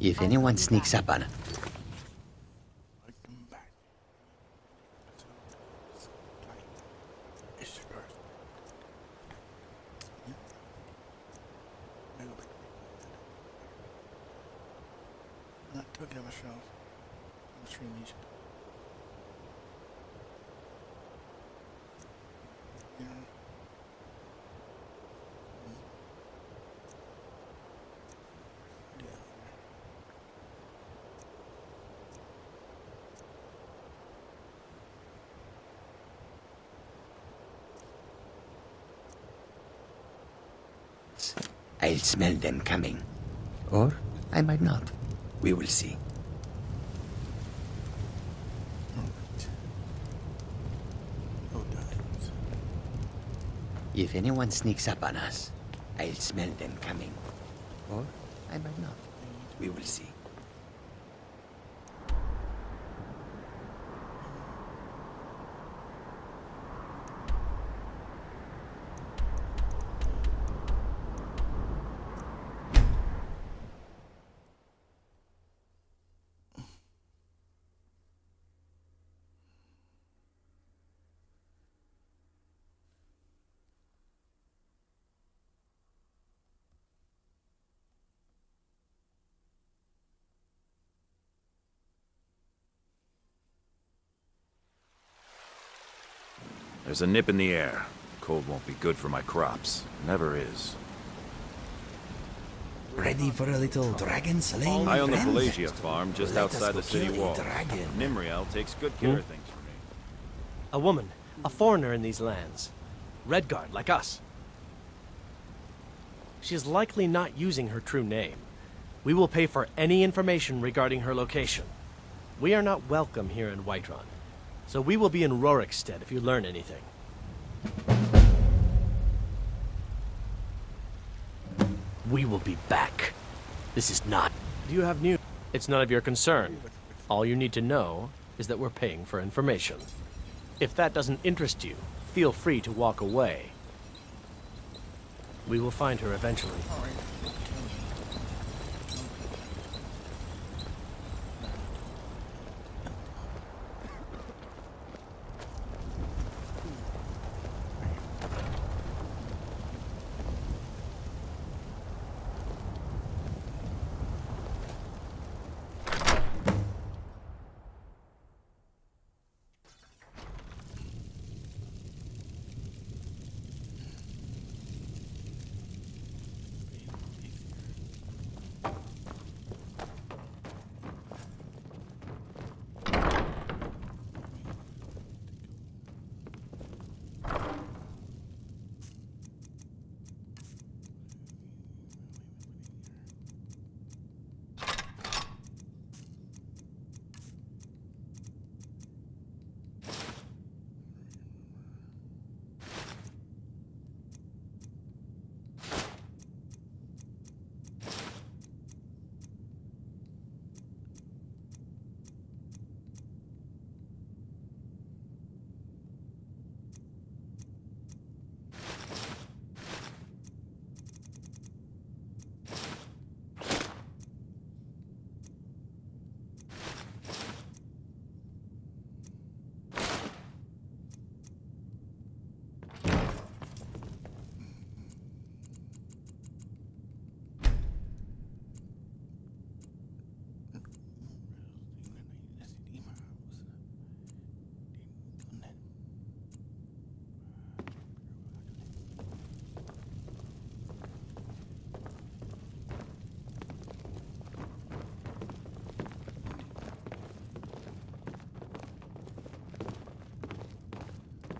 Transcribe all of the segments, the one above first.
If anyone sneaks up on... I'll smell them coming. Or I might not. We will see. If anyone sneaks up on us, I'll smell them coming. Or I might not. We will see. There's a nip in the air. Cold won't be good for my crops. Never is. Ready for a little dragon slaying, my I own the friend? Pelagia farm just Let us outside go the city kill a wall. dragon. Nimriel takes good care of things for me. A woman, a foreigner in these lands. Redguard, like us. She is likely not using her true name. We will pay for any information regarding her location. We are not welcome here in Whiterun, so we will be in Rorikstead if you learn anything. We will be back. This is not... Do you have news? It's none of your concern. All you need to know is that we're paying for information. If that doesn't interest you, feel free to walk away. We will find her eventually.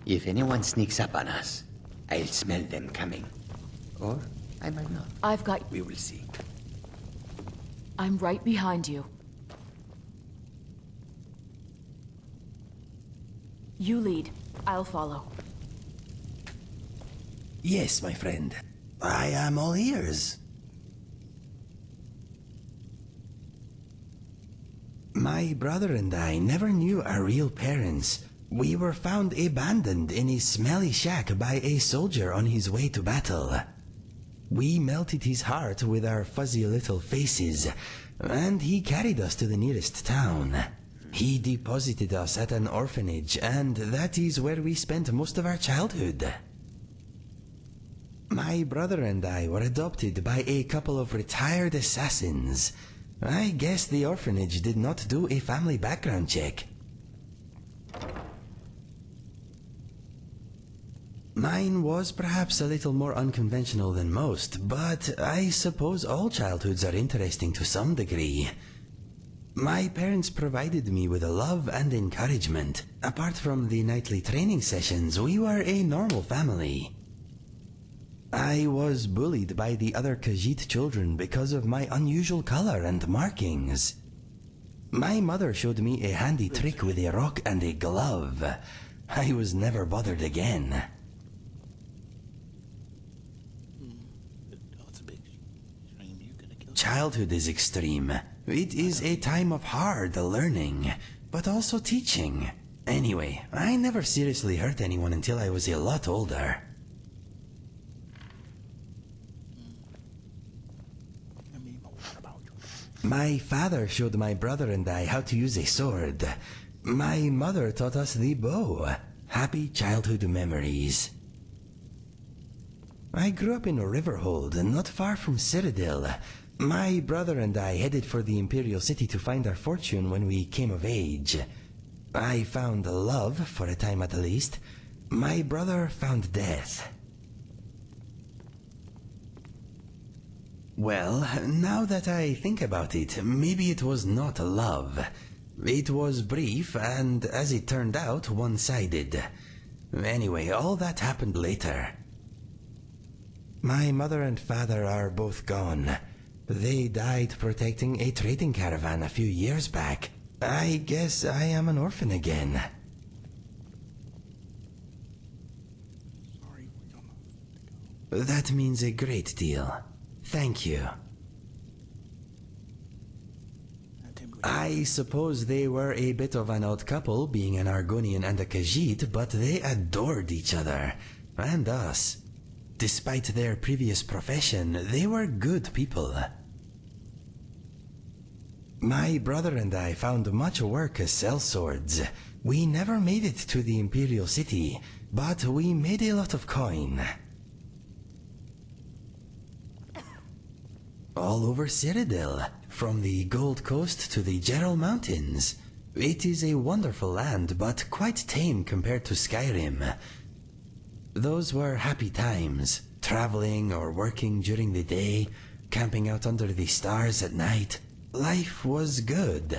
If anyone sneaks up on us, I'll smell them coming. Or I might not. I've got... We will see. I'm right behind you. You lead. I'll follow. Yes, my friend. I am all ears. My brother and I never knew our real parents. We were found abandoned in a smelly shack by a soldier on his way to battle. We melted his heart with our fuzzy little faces, and he carried us to the nearest town. He deposited us at an orphanage, and that is where we spent most of our childhood. My brother and I were adopted by a couple of retired assassins. I guess the orphanage did not do a family background check. Mine was perhaps a little more unconventional than most, but I suppose all childhoods are interesting to some degree. My parents provided me with love and encouragement. Apart from the nightly training sessions, we were a normal family. I was bullied by the other Khajiit children because of my unusual color and markings. My mother showed me a handy trick with a rock and a glove. I was never bothered again. Childhood is extreme. It is a time of hard learning, but also teaching. Anyway, I never seriously hurt anyone until I was a lot older. My father showed my brother and I how to use a sword. My mother taught us the bow. Happy childhood memories. I grew up in Riverhold, not far from Citadel. My brother and I headed for the Imperial City to find our fortune when we came of age. I found love, for a time at least. My brother found death. Well, now that I think about it, maybe it was not love. It was brief and, as it turned out, one-sided. Anyway, all that happened later. My mother and father are both gone. They died protecting a trading caravan a few years back. I guess I am an orphan again. That means a great deal. Thank you. I suppose they were a bit of an odd couple, being an Argonian and a Khajiit, but they adored each other, and us. Despite their previous profession, they were good people. My brother and I found much work as sellswords. We never made it to the Imperial City, but we made a lot of coin. All over Citadel, from the Gold Coast to the Gerald Mountains. It is a wonderful land, but quite tame compared to Skyrim. Those were happy times, traveling or working during the day, camping out under the stars at night. Life was good.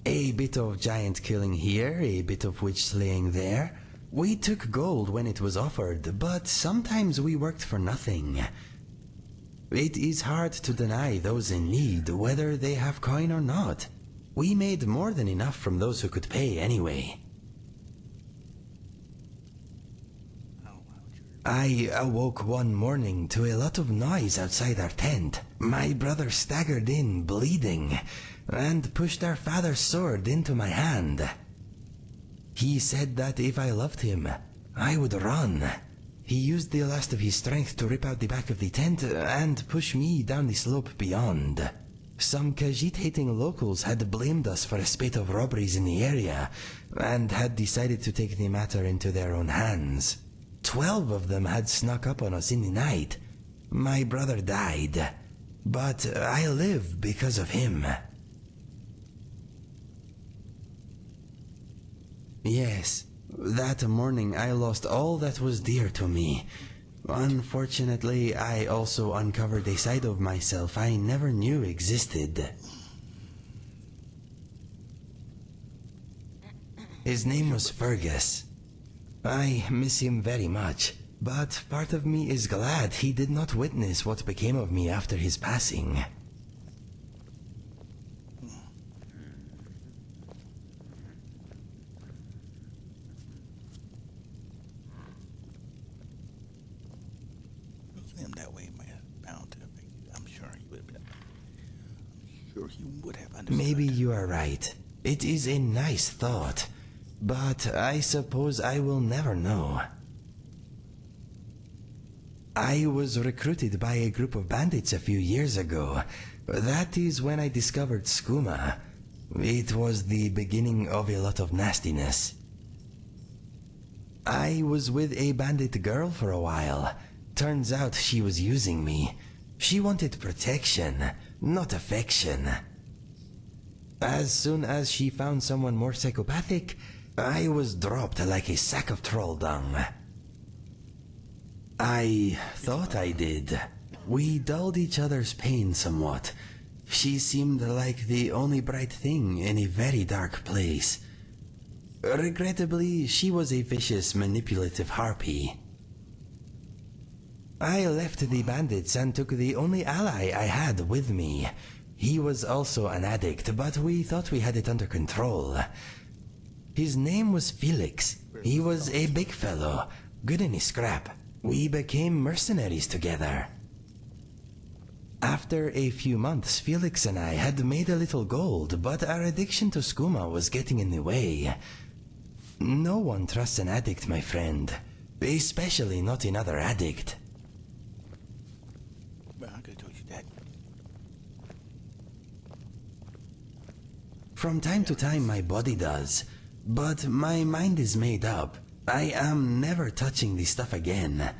A bit of giant killing here, a bit of witch slaying there. We took gold when it was offered, but sometimes we worked for nothing. It is hard to deny those in need, whether they have coin or not. We made more than enough from those who could pay anyway. I awoke one morning to a lot of noise outside our tent. My brother staggered in, bleeding, and pushed our father's sword into my hand. He said that if I loved him, I would run. He used the last of his strength to rip out the back of the tent and push me down the slope beyond. Some Khajiit-hating locals had blamed us for a spate of robberies in the area, and had decided to take the matter into their own hands. 12 of them had snuck up on us in the night. My brother died, but I live because of him. Yes, that morning I lost all that was dear to me. Unfortunately, I also uncovered a side of myself I never knew existed. His name was Fergus. I miss him very much, but part of me is glad he did not witness what became of me after his passing. Maybe you are right. It is a nice thought, but I suppose I will never know. I was recruited by a group of bandits a few years ago. That is when I discovered skooma. It was the beginning of a lot of nastiness. I was with a bandit girl for a while. Turns out she was using me. She wanted protection, not affection. As soon as she found someone more psychopathic, I was dropped like a sack of troll dung. I thought I did. We dulled each other's pain somewhat. She seemed like the only bright thing in a very dark place. Regrettably, she was a vicious, manipulative harpy. I left the bandits and took the only ally I had with me. He was also an addict, but we thought we had it under control. His name was Felix. He was a big fellow, good in his scrap. We became mercenaries together. After a few months, Felix and I had made a little gold, but our addiction to skooma was getting in the way. No one trusts an addict, my friend. Especially not another addict. Well, I could have told you that. From time to time my body does, but my mind is made up. I am never touching this stuff again.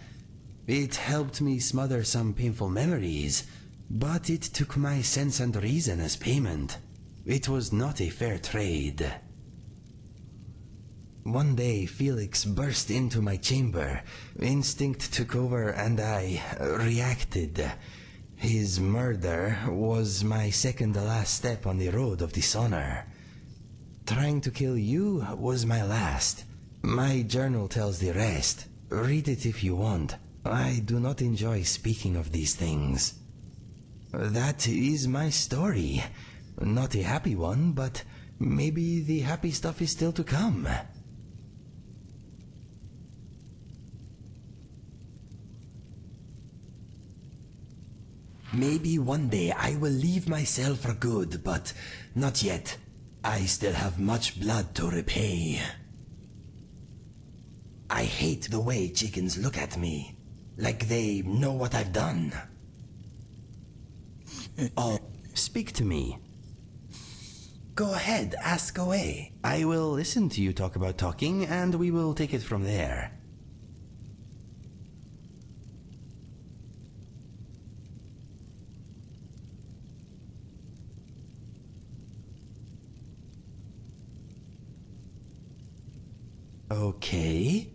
It helped me smother some painful memories, but it took my sense and reason as payment. It was not a fair trade. One day, Felix burst into my chamber. Instinct took over and I reacted. His murder was my second-to-last step on the road of dishonor. Trying to kill you was my last. My journal tells the rest. Read it if you want. I do not enjoy speaking of these things. That is my story. Not a happy one, but maybe the happy stuff is still to come. Maybe one day I will leave my cell for good, but not yet. I still have much blood to repay. I hate the way chickens look at me, like they know what I've done. Oh, speak to me. Go ahead, ask away. I will listen to you talk about talking, and we will take it from there. Okay.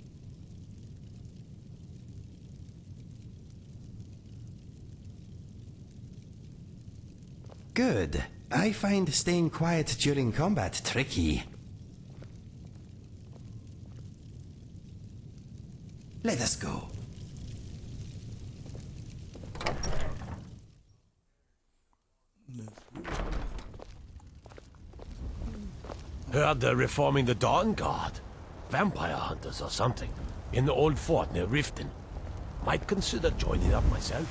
Good. I find staying quiet during combat tricky. Let us go. Heard they're reforming the Dawn Guard. Vampire hunters or something. In the old fort near Riften. Might consider joining up myself.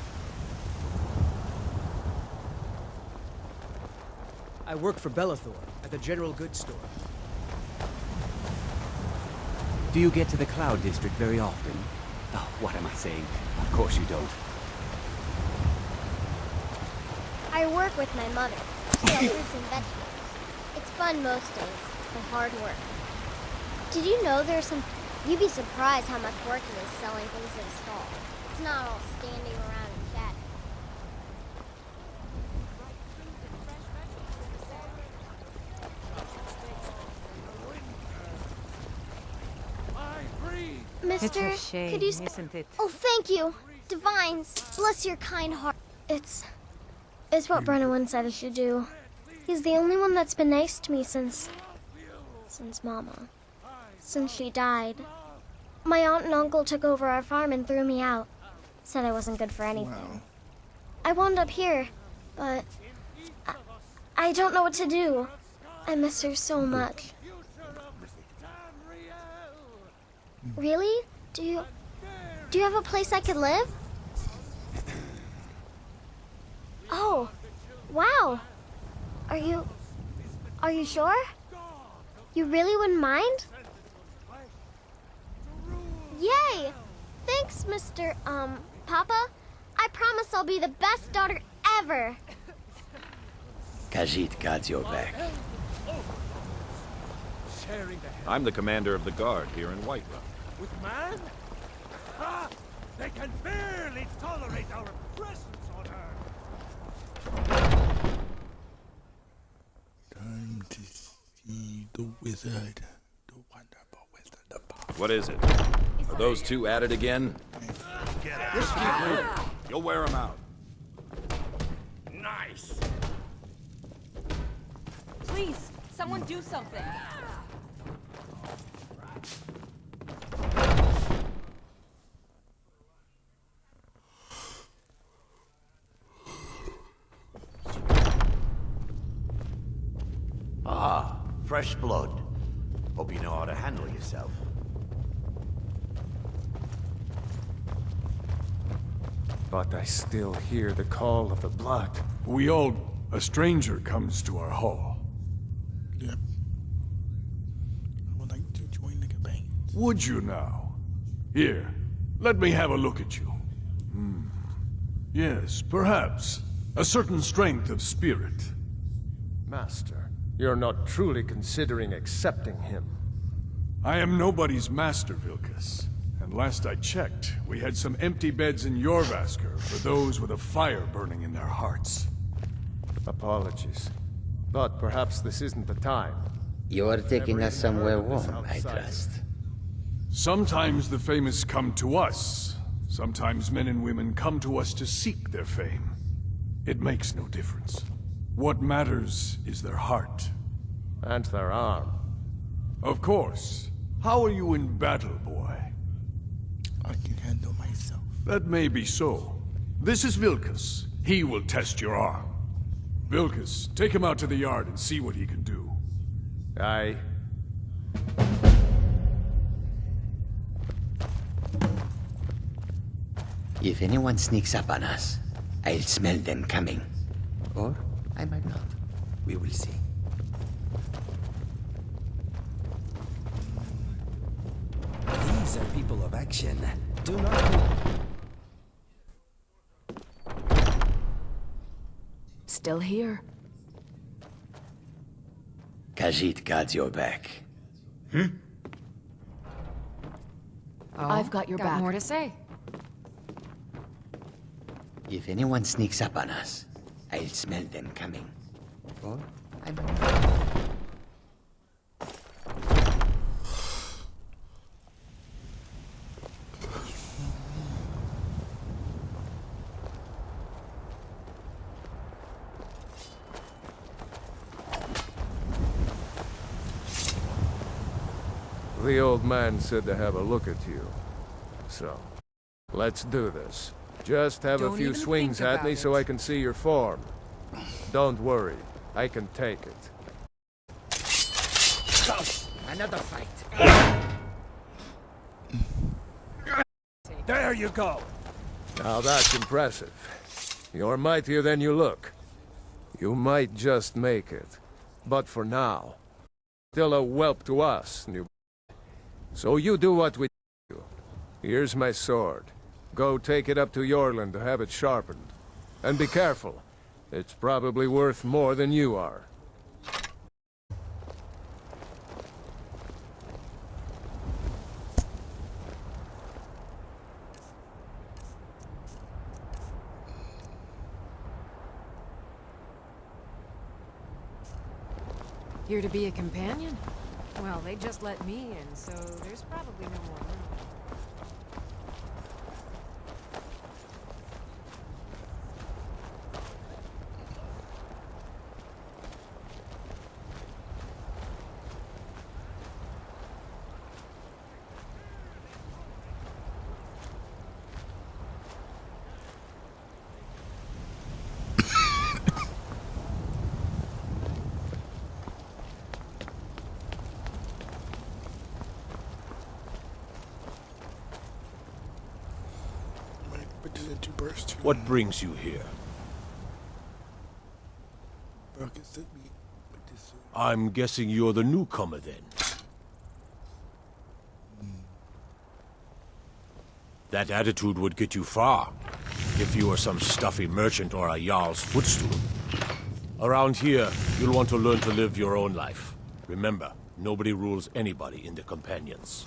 I work for Bellathor at the General Goods Store. Do you get to the Cloud District very often? Oh, what am I saying? Of course you don't. I work with my mother. Sell fruits and vegetables. It's fun most days, but hard work. Did you know there's some... You'd be surprised how much work it is selling things at a stall. It's not all standing around and chatting. Mister, It's a shame, could you... isn't it? Oh, thank you. Divines, bless your kind heart. It's what Brennan said I should do. He's the only one that's been nice to me since Mama. Since she died. My aunt and uncle took over our farm and threw me out. Said I wasn't good for anything. Wow. I wound up here, but I don't know what to do. I miss her so much. Really? Do you have a place I could live? Oh, wow. Are you sure? You really wouldn't mind? Yay! Thanks, Mr. Papa, I promise I'll be the best daughter ever. Khajiit guards your back. I'm the commander of the guard here in Whiterun. With man? Ah! They can barely tolerate our presence on Earth! Time to see the wizard. The wonderful wizard of Oz. What is it? Are those two at it again? Just keep moving. You'll wear them out. Nice! Please, someone do something. Ah, fresh blood. Hope you know how to handle yourself. But I still hear the call of the blood. A stranger comes to our hall. Yep. I would like to join the campaign. Would you now? Here, let me have a look at you. Yes, perhaps. A certain strength of spirit. Master, you're not truly considering accepting him. I am nobody's master, Vilkas. And last I checked, we had some empty beds in Jorvaskr for those with a fire burning in their hearts. Apologies. But perhaps this isn't the time. You are taking us somewhere Never even heard warm, of I this trust. Sometimes the famous come to us. Sometimes men and women come to us to seek their fame. It makes no difference. What matters is their heart. And their arm. Of course. How are you in battle, boy? I can handle myself. That may be so. This is Vilkas. He will test your arm. Vilkas, take him out to the yard and see what he can do. Aye. If anyone sneaks up on us, I'll smell them coming. Or I might not. We will see. These are people of action. Do not... Still here. Khajiit guards your back. I've got your back. More to say. If anyone sneaks up on us, I'll smell them coming. Or I might not. The old man said to have a look at you. So, let's do this. Just have a Don't few even swings think at me about so it. I can see your form. Don't worry, I can take it. Another fight. There you go! Now that's impressive. You're mightier than you look. You might just make it. But for now, still a whelp to us, new. So you do what we do. Here's my sword. Go take it up to Yorland to have it sharpened. And be careful. It's probably worth more than you are. Here to be a companion? Well, they just let me in, so there's probably no more room. What brings you here? I'm guessing you're the newcomer then. That attitude would get you far, if you were some stuffy merchant or a Jarl's footstool. Around here, you'll want to learn to live your own life. Remember, nobody rules anybody in the Companions.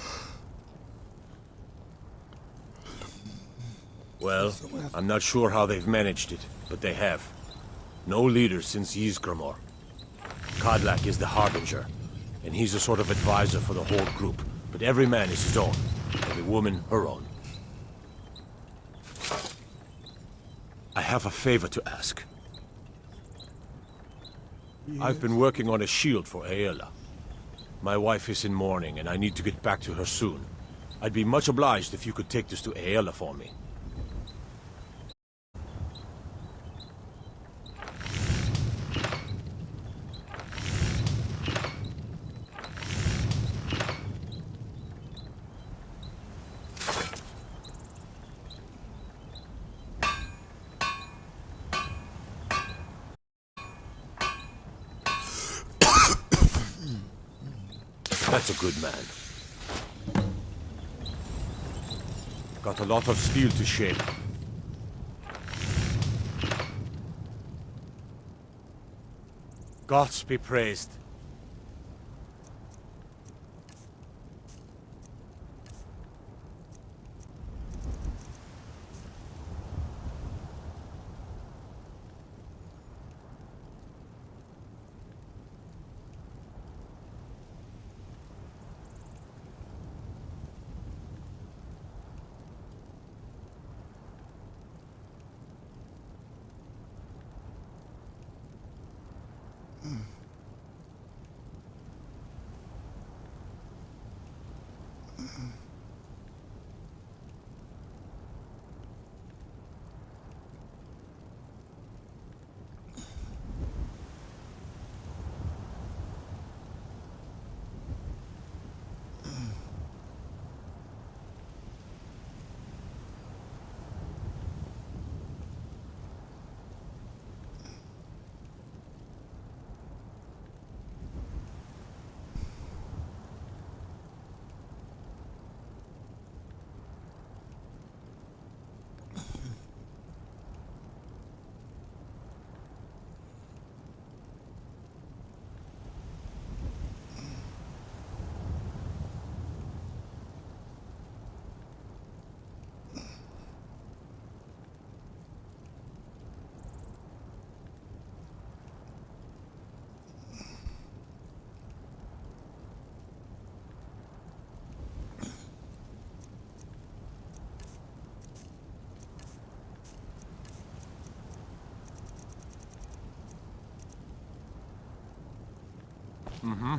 Well, I'm not sure how they've managed it, but they have. No leader since Ysgramor. Kodlak is the Harbinger, and he's a sort of advisor for the whole group, but every man is his own, every woman her own. I have a favor to ask. I've been working on a shield for Aela. My wife is in mourning, and I need to get back to her soon. I'd be much obliged if you could take this to Aela for me. That's a good man. Got a lot of steel to shape. Gods be praised. Mm-hmm.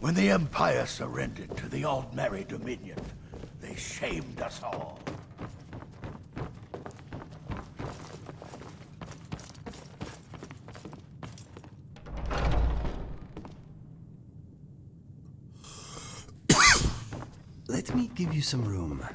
When the Empire surrendered to the Aldmeri Dominion, they shamed us all. Let me give you some room.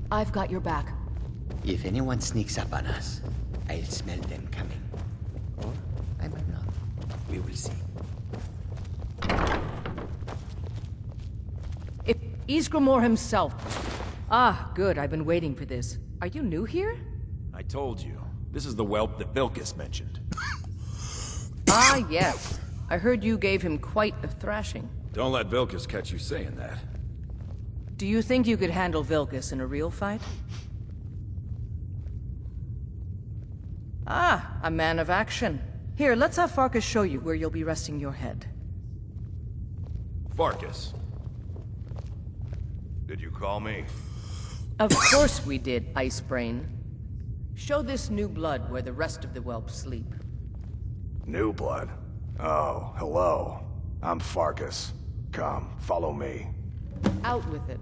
I've got your back. If anyone sneaks up on us, I'll smell them coming. Or I might not. We will see. If Ysgramor himself. Ah, good. I've been waiting for this. Are you new here? I told you. This is the whelp that Vilkas mentioned. Ah, yes. I heard you gave him quite a thrashing. Don't let Vilkas catch you saying that. Do you think you could handle Vilkas in a real fight? Ah, a man of action. Here, let's have Farkas show you where you'll be resting your head. Farkas. Did you call me? Of course we did, Ice Brain. Show this new blood where the rest of the whelps sleep. New blood? Oh, hello. I'm Farkas. Come, follow me. Out with it.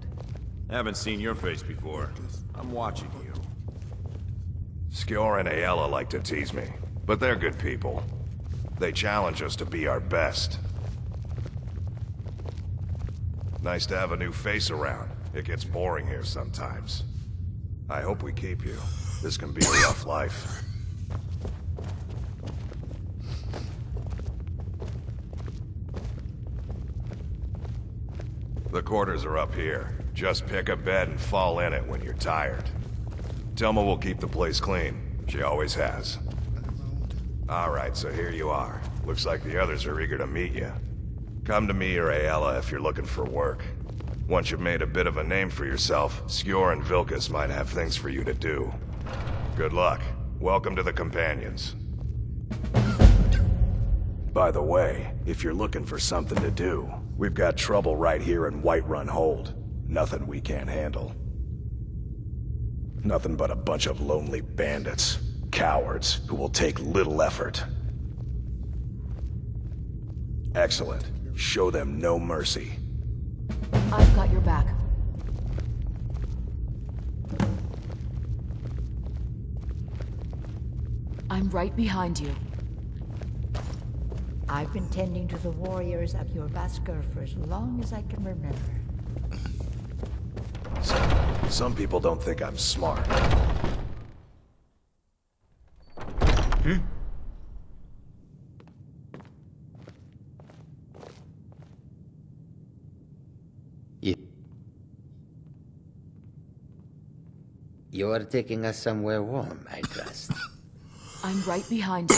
Haven't seen your face before. I'm watching you. Skjor and Ayala like to tease me, but they're good people. They challenge us to be our best. Nice to have a new face around. It gets boring here sometimes. I hope we keep you. This can be a rough life. The quarters are up here. Just pick a bed and fall in it when you're tired. Telma will keep the place clean. She always has. Alright, so here you are. Looks like the others are eager to meet you. Come to me or Ayala if you're looking for work. Once you've made a bit of a name for yourself, Skjor and Vilkas might have things for you to do. Good luck. Welcome to the Companions. By the way, if you're looking for something to do, we've got trouble right here in Whiterun Hold. Nothing we can't handle. Nothing but a bunch of lonely bandits. Cowards who will take little effort. Excellent. Show them no mercy. I've got your back. I'm right behind you. I've been tending to the warriors of your Vasker for as long as I can remember. Some people don't think I'm smart. You're taking us somewhere warm, I trust. I'm right behind you.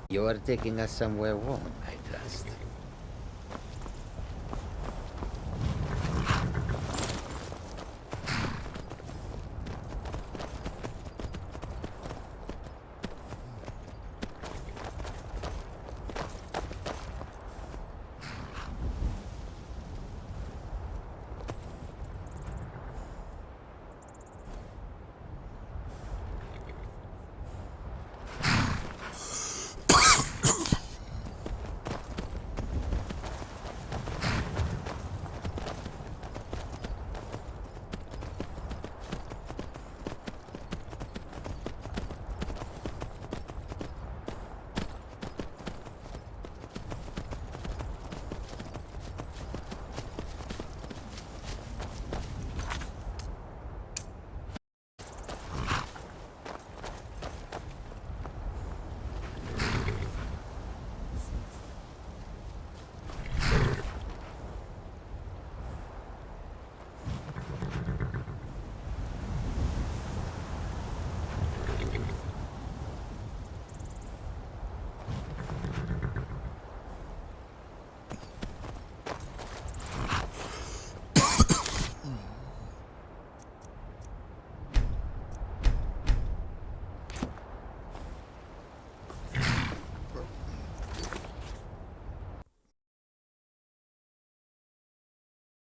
You're taking us somewhere warm, I trust.